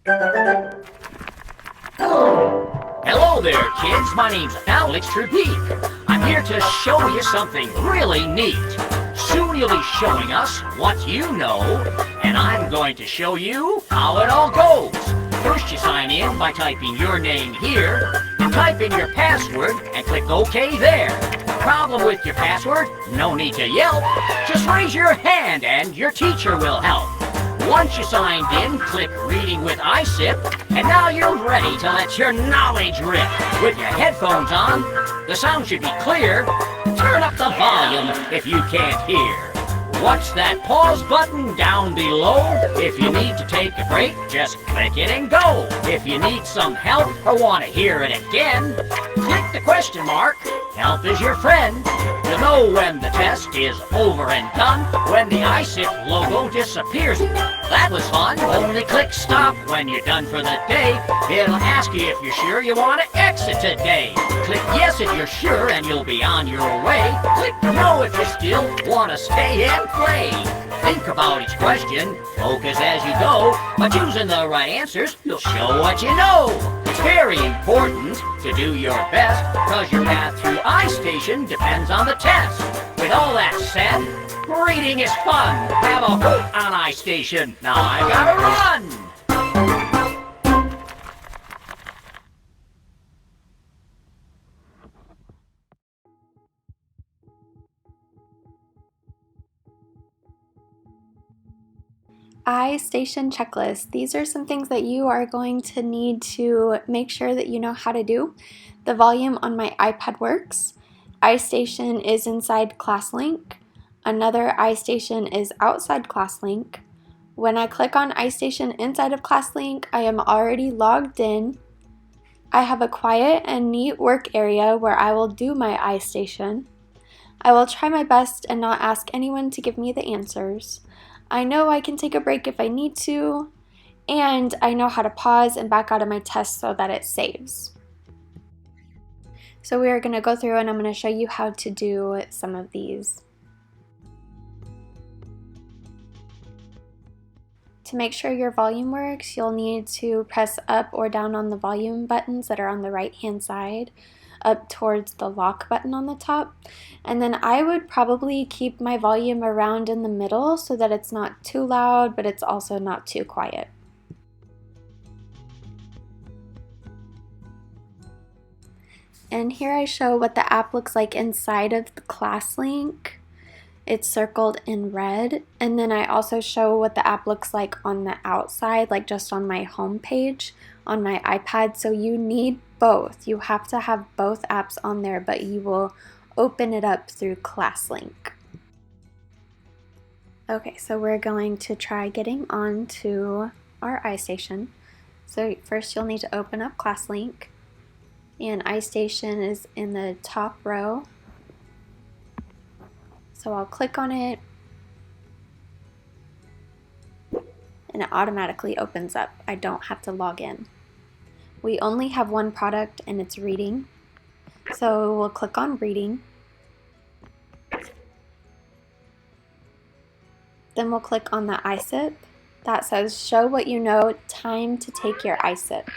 Hello there, kids. My name's Alex Trevik. I'm here to show you something really neat. Soon you'll be showing us what you know, and I'm going to show you how it all goes. First, you sign in by typing your name here, and type in your password and click OK there. Problem with your password? No need to yelp. Just raise your hand and your teacher will help. Once you signed in, click Reading with iSip, and now you're ready to let your knowledge rip. With your headphones on, the sound should be clear. Turn up the volume if you can't hear. Watch that pause button down below. If you need to take a break, just click it and go. If you need some help or want to hear it again, click the question mark. Help is your friend. You'll know when the test is over and done, when the iSip logo disappears. That was fun. Only click stop when you're done for the day. It'll ask you if you're sure you want to exit today. Click yes if you're sure and you'll be on your way. Click no if you still want to stay and play. Think about each question, focus as you go. By choosing the right answers, you'll show what you know. It's very important to do your best, cause your path through iStation depends on the test. With all that said, reading is fun. Have a hoot on iStation. Now I gotta run! iStation checklist. These are some things that you are going to need to make sure that you know how to do. The volume on my iPad works. iStation is inside ClassLink. Another iStation is outside ClassLink. When I click on iStation inside of ClassLink, I am already logged in. I have a quiet and neat work area where I will do my iStation. I will try my best and not ask anyone to give me the answers. I know I can take a break if I need to, and I know how to pause and back out of my test so that it saves. So we are going to go through and I'm going to show you how to do some of these. To make sure your volume works, you'll need to press up or down on the volume buttons that are on the right hand side, up towards the lock button on the top. And then I would probably keep my volume around in the middle so that it's not too loud, but it's also not too quiet. And here I show what the app looks like inside of the ClassLink. It's circled in red. And then I also show what the app looks like on the outside, like just on my home page on my iPad. So you need both. You have to have both apps on there, but you will open it up through ClassLink. Okay, so we're going to try getting on to our iStation. So first you'll need to open up ClassLink, and iStation is in the top row. So I'll click on it, and it automatically opens up. I don't have to log in. We only have one product and it's reading. So we'll click on reading. Then we'll click on the iSip. That says show what you know, time to take your iSip.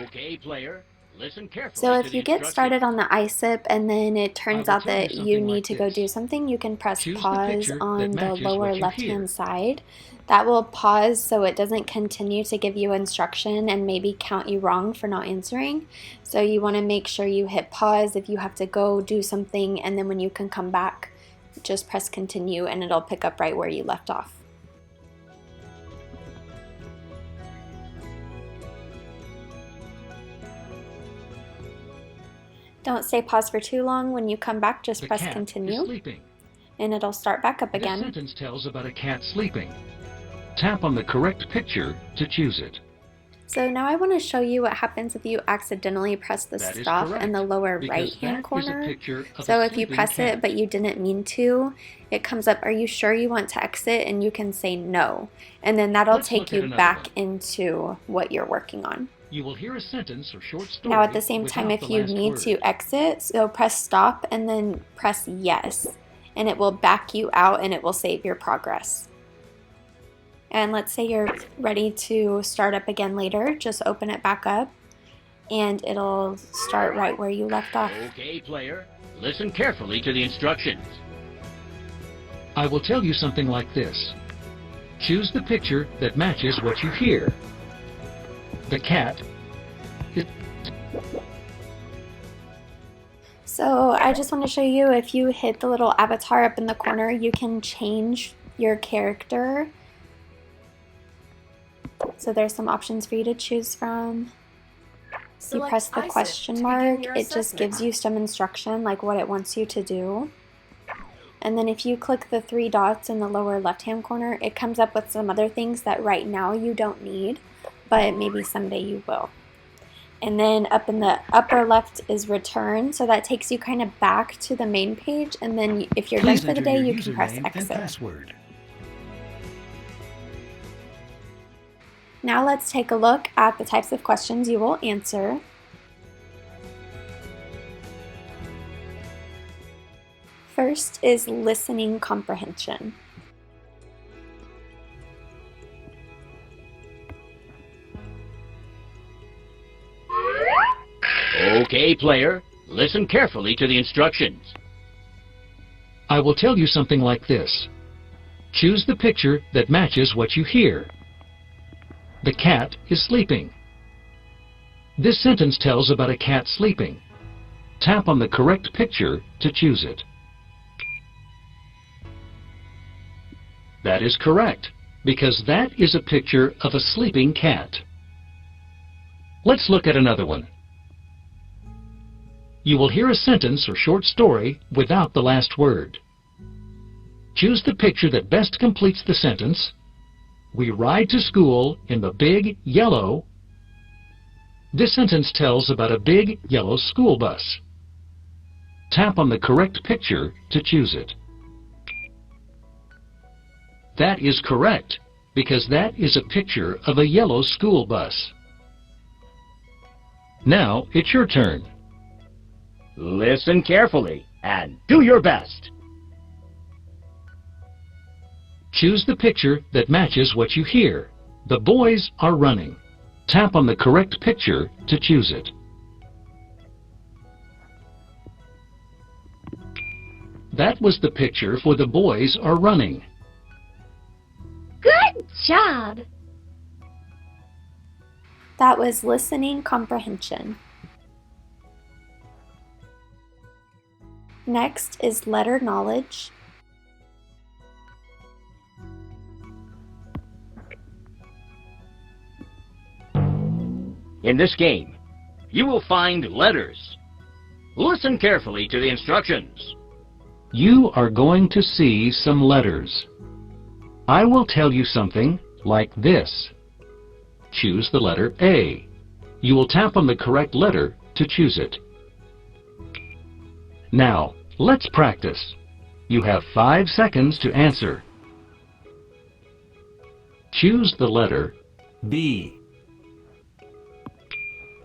Okay, player. Listen carefully. So if you get started on the iSip and then it turns out that you need to go do something, you can press pause on the lower left-hand side. That will pause so it doesn't continue to give you instruction and maybe count you wrong for not answering. So you want to make sure you hit pause if you have to go do something, and then when you can come back, just press continue and it'll pick up right where you left off. Don't stay paused for too long. When you come back, just press continue, and it'll start back up again. The sentence tells about a cat sleeping. Tap on the correct picture to choose it. So now I want to show you what happens if you accidentally press the stop in the lower right-hand corner. So if you press it but you didn't mean to, it comes up, are you sure you want to exit? And you can say no. And then that'll take you back into what you're working on. You will hear a sentence or short story. Now at the same time, if you need to exit, so press stop and then press yes. And it will back you out and it will save your progress. And let's say you're ready to start up again later, just open it back up and it'll start right where you left off. Okay, player, listen carefully to the instructions. I will tell you something like this. Choose the picture that matches what you hear. The cat is... So I just want to show you, if you hit the little avatar up in the corner, you can change your character. So there's some options for you to choose from. So you press the question mark, it just gives you some instruction, like what it wants you to do. And then if you click the 3 dots in the lower left-hand corner, it comes up with some other things that right now you don't need, but maybe someday you will. And then up in the upper left is return, so that takes you kind of back to the main page, and then if you're done for the day, you can press exit. Now let's take a look at the types of questions you will answer. First is listening comprehension. Okay, player, listen carefully to the instructions. I will tell you something like this. Choose the picture that matches what you hear. The cat is sleeping. This sentence tells about a cat sleeping. Tap on the correct picture to choose it. That is correct, because that is a picture of a sleeping cat. Let's look at another one. You will hear a sentence or short story without the last word. Choose the picture that best completes the sentence. We ride to school in the big yellow. This sentence tells about a big yellow school bus. Tap on the correct picture to choose it. That is correct, because that is a picture of a yellow school bus. Now it's your turn. Listen carefully and do your best. Choose the picture that matches what you hear. The boys are running. Tap on the correct picture to choose it. That was the picture for the boys are running. Good job! That was listening comprehension. Next is letter knowledge. In this game, you will find letters. Listen carefully to the instructions. You are going to see some letters. I will tell you something like this. Choose the letter A. You will tap on the correct letter to choose it. Now, let's practice. You have 5 seconds to answer. Choose the letter B.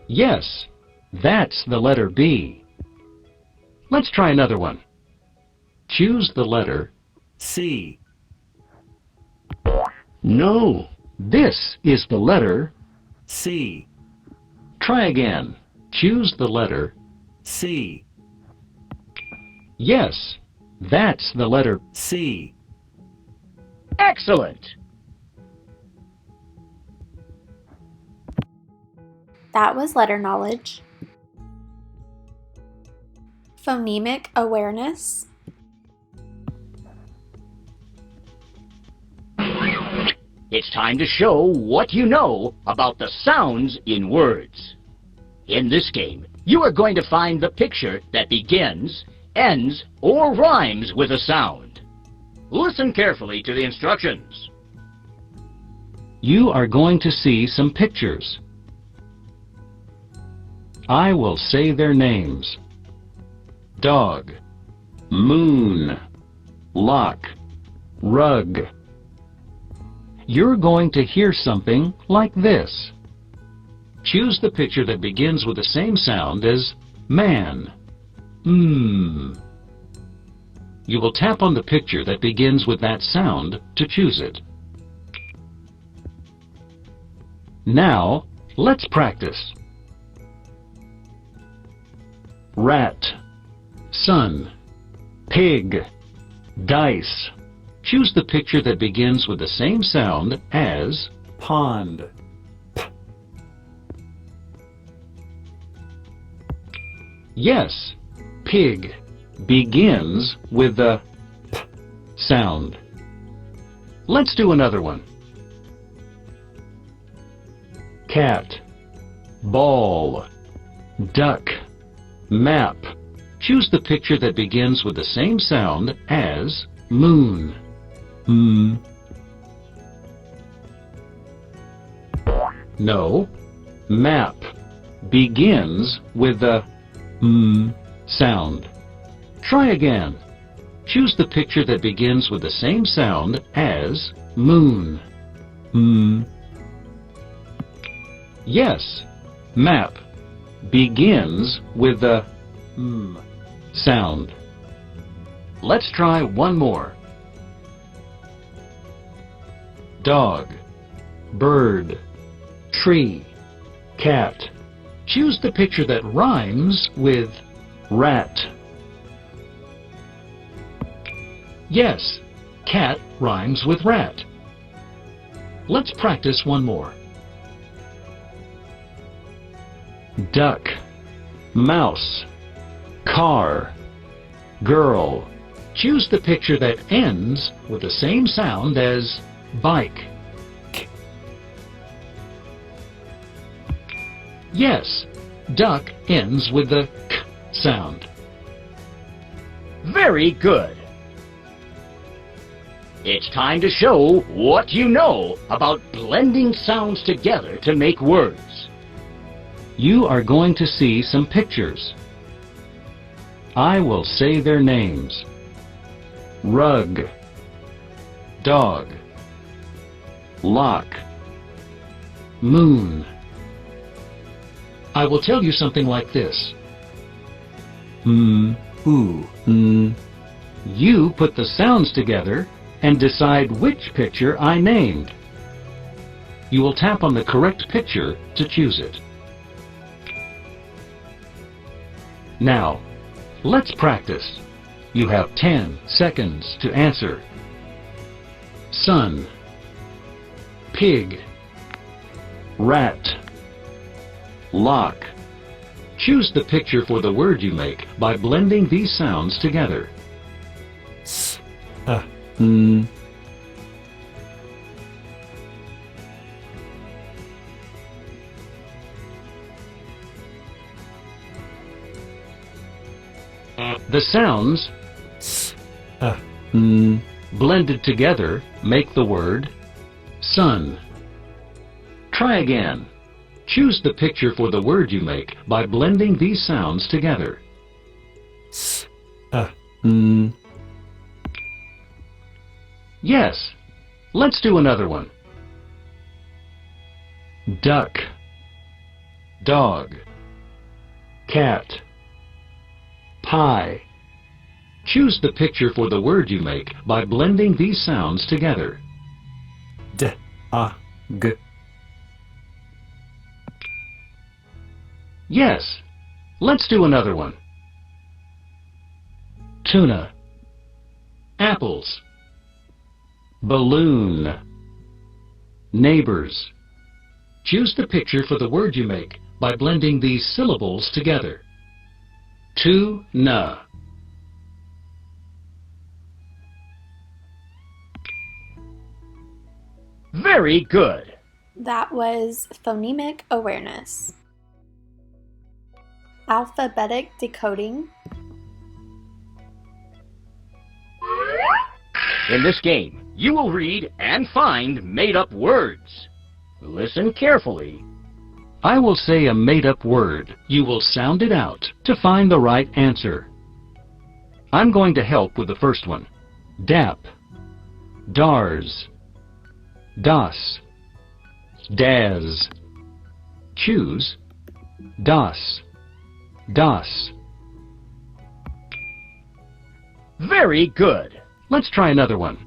Yes, that's the letter B. Let's try another one. Choose the letter C. No, this is the letter C. Try again. Choose the letter C. Yes, that's the letter C. Excellent! That was letter knowledge. Phonemic awareness. It's time to show what you know about the sounds in words. In this game, you are going to find the picture that begins, ends, or rhymes with a sound. Listen carefully to the instructions. You are going to see some pictures. I will say their names. Dog, moon, lock, rug. You're going to hear something like this. Choose the picture that begins with the same sound as man. You will tap on the picture that begins with that sound to choose it. Now, let's practice. Rat, sun, pig, dice. Choose the picture that begins with the same sound as pond. Yes, pig begins with the p sound. Let's do another one. Cat, ball, duck, map. Choose the picture that begins with the same sound as moon. No, map begins with the sound. Try again. Choose the picture that begins with the same sound as moon. Yes, map begins with the sound. Let's try one more. Dog, bird, tree, cat. Choose the picture that rhymes with rat. Yes, cat rhymes with rat. Let's practice one more. Duck, mouse, car, girl. Choose the picture that ends with the same sound as bike. Yes, duck ends with the k sound. Very good. It's time to show what you know about blending sounds together to make words. You are going to see some pictures. I will say their names. Rug, dog, lock, moon. I will tell you something like this. Ooh, You put the sounds together and decide which picture I named. You will tap on the correct picture to choose it. Now, let's practice. You have 10 seconds to answer. Sun, pig, rat, lock. Choose the picture for the word you make by blending these sounds together. The sounds blended together make the word sun. Try again. Choose the picture for the word you make by blending these sounds together. Yes. Let's do another one. Duck, dog, cat, pie. Choose the picture for the word you make by blending these sounds together. D, A, G. Yes. Let's do another one. Tuna, apples, balloon, neighbors. Choose the picture for the word you make by blending these syllables together. Tuna. Very good. That was Phonemic Awareness. Alphabetic Decoding. In this game, you will read and find made-up words. Listen carefully. I will say a made-up word. You will sound it out to find the right answer. I'm going to help with the first one. Dap, Dars, Das, Daz. Choose Das, Das. Very good. Let's try another one.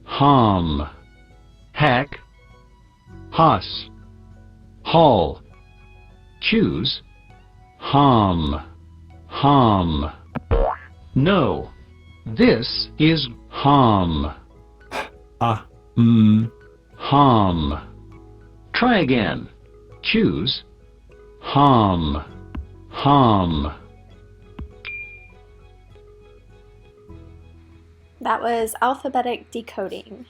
Hom, Hack, Hoss, hall. Choose hum, hum. No, this is hum, hum. Try again. Choose hum, hum. That was alphabetic decoding.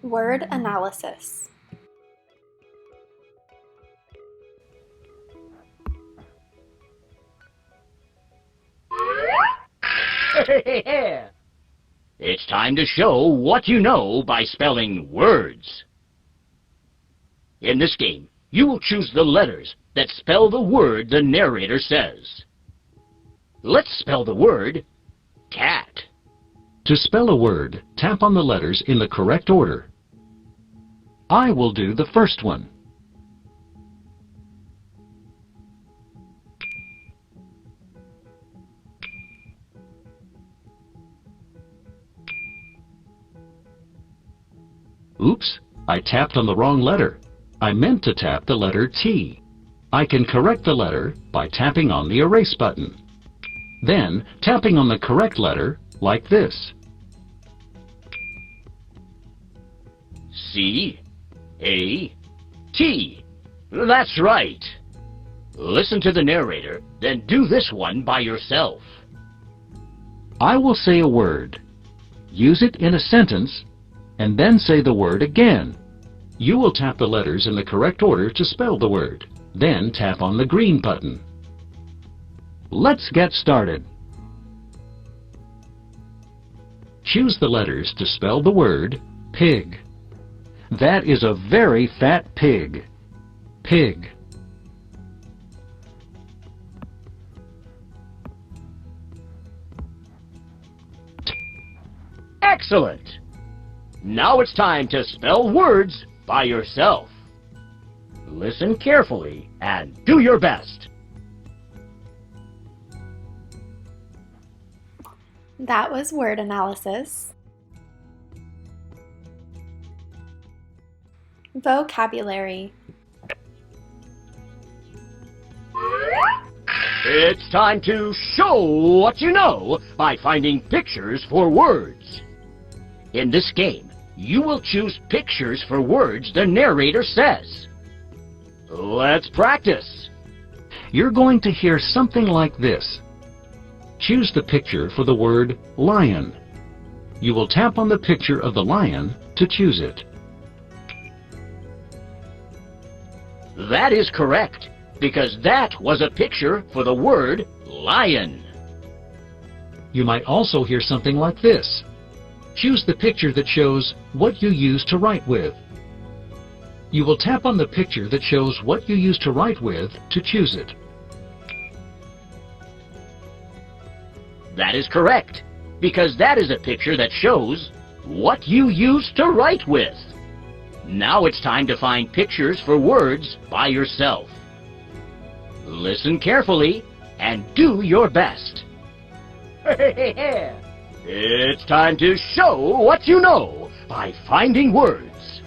Word analysis. It's time to show what you know by spelling words. In this game, you will choose the letters that spell the word the narrator says. Let's spell the word cat. To spell a word, tap on the letters in the correct order. I will do the first one. Oops, I tapped on the wrong letter. I meant to tap the letter T. I can correct the letter by tapping on the erase button. Then, tapping on the correct letter like this. C-A-T. That's right. Listen to the narrator, then do this one by yourself. I will say a word. Use it in a sentence, and then say the word again. You will tap the letters in the correct order to spell the word. Then tap on the green button. Let's get started. Choose the letters to spell the word pig. That is a very fat pig. Pig. Excellent! Now it's time to spell words by yourself. Listen carefully and do your best. That was word analysis. Vocabulary. It's time to show what you know by finding pictures for words. In this game, you will choose pictures for words the narrator says. Let's practice. You're going to hear something like this. Choose the picture for the word lion. You will tap on the picture of the lion to choose it. That is correct, because that was a picture for the word lion. You might also hear something like this. Choose the picture that shows what you use to write with. You will tap on the picture that shows what you use to write with to choose it. That is correct, because that is a picture that shows what you use to write with. Now it's time to find pictures for words by yourself. Listen carefully and do your best. It's time to show what you know by finding words.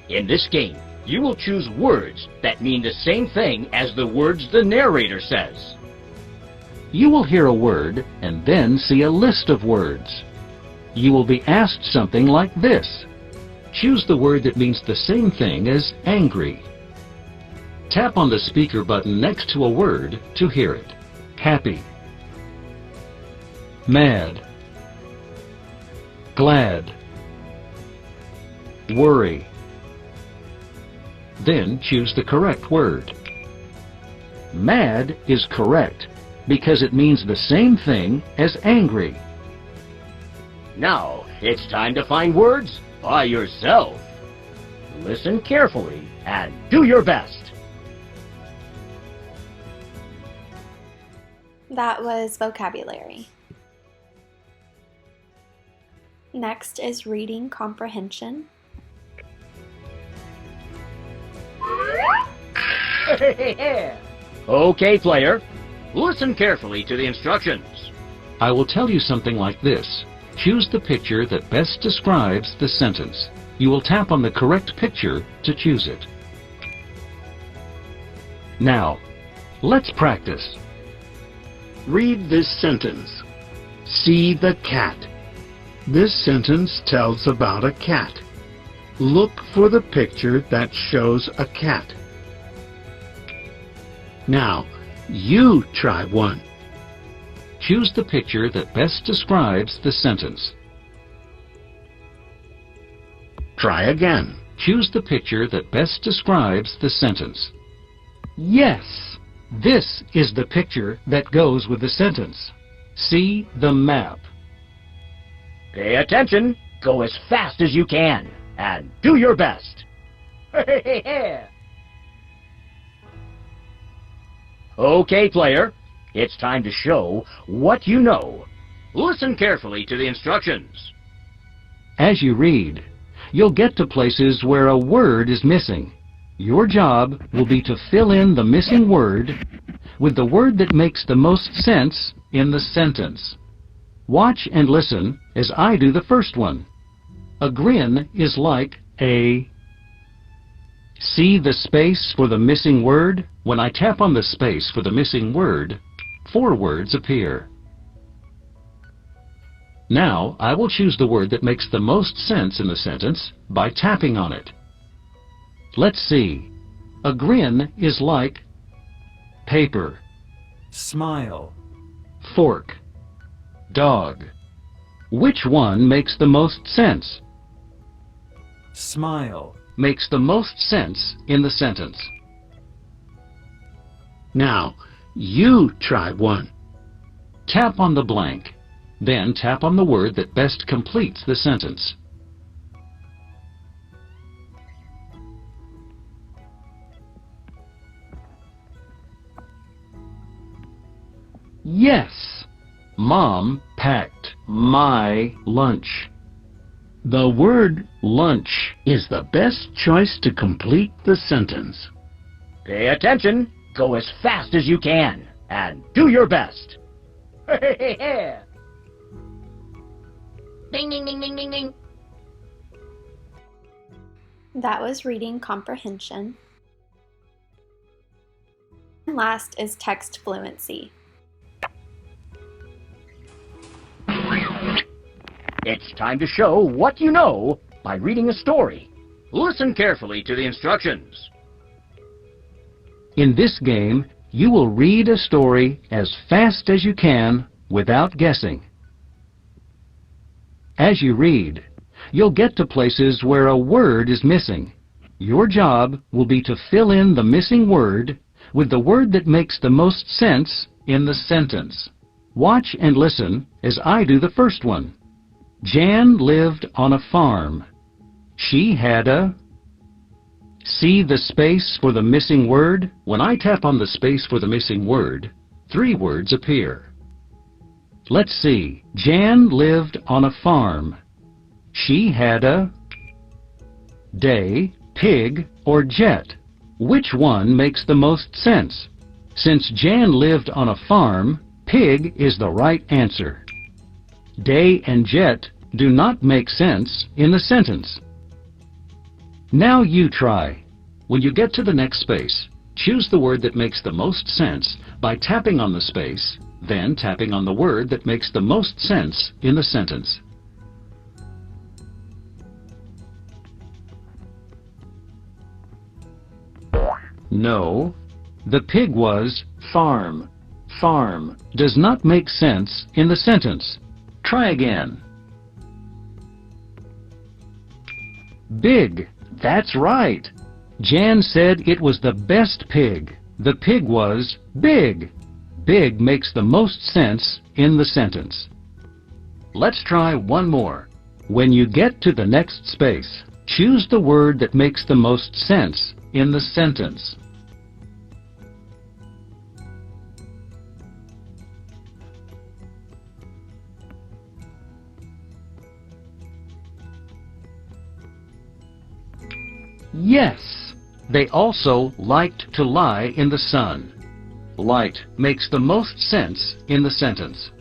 In this game, you will choose words that mean the same thing as the words the narrator says. You will hear a word and then see a list of words. You will be asked something like this. Choose the word that means the same thing as angry. Tap on the speaker button next to a word to hear it. Happy, mad, glad, worry. Then choose the correct word. Mad is correct because it means the same thing as angry. Now it's time to find words by yourself. Listen carefully and do your best. That was vocabulary. Next is reading comprehension. Okay, player. Listen carefully to the instructions. I will tell you something like this. Choose the picture that best describes the sentence. You will tap on the correct picture to choose it. Now, let's practice. Read this sentence. See the cat. This sentence tells about a cat. Look for the picture that shows a cat. Now, you try one. Choose the picture that best describes the sentence. Try again. Choose the picture that best describes the sentence. Yes! This is the picture that goes with the sentence. See the map. Pay attention, go as fast as you can, and do your best. Okay, player, it's time to show what you know. Listen carefully to the instructions. As you read, you'll get to places where a word is missing. Your job will be to fill in the missing word with the word that makes the most sense in the sentence. Watch and listen as I do the first one. A grin is like a... See the space for the missing word? When I tap on the space for the missing word, 4 words appear. Now, I will choose the word that makes the most sense in the sentence by tapping on it. Let's see. A grin is like paper, smile, fork, dog. Which one makes the most sense? smile, Makes the most sense in the sentence. Now, you try one. Tap on the blank, then tap on the word that best completes the sentence. Yes! Mom packed my lunch. The word lunch Is the best choice to complete the sentence. Pay attention, go as fast as you can, and do your best. Ding, ding, ding, ding, ding, ding. That was reading comprehension. And last is text fluency. It's time to show what you know by reading a story. Listen carefully to the instructions. In this game, you will read a story as fast as you can without guessing. As you read, you'll get to places where a word is missing. Your job will be to fill in the missing word with the word that makes the most sense in the sentence. Watch and listen as I do the first one. Jan lived on a farm. She had a... See the space for the missing word? When I tap on the space for the missing word, 3 words appear. Let's see. Jan lived on a farm. She had a... Day, pig, or jet. Which one makes the most sense? Since Jan lived on a farm, pig is the right answer. Day and jet do not make sense in the sentence. Now you try. When you get to the next space, choose the word that makes the most sense by tapping on the space, then tapping on the word that makes the most sense in the sentence. No, the pig was farm. Farm does not make sense in the sentence. Try again. Big. That's right. Jan said it was the best pig. The pig was big. Big makes the most sense in the sentence. Let's try one more. When you get to the next space, choose the word that makes the most sense in the sentence. Yes, they also liked to lie in the sun. Light makes the most sense in the sentence.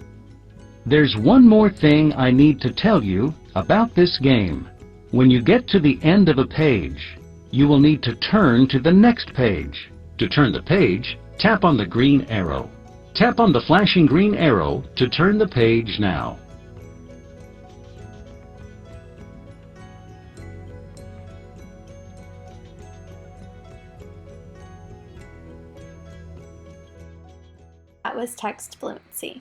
There's one more thing I need to tell you about this game. When you get to the end of a page, you will need to turn to the next page. To turn the page, tap on the green arrow. Tap on the flashing green arrow to turn the page now. That was text fluency.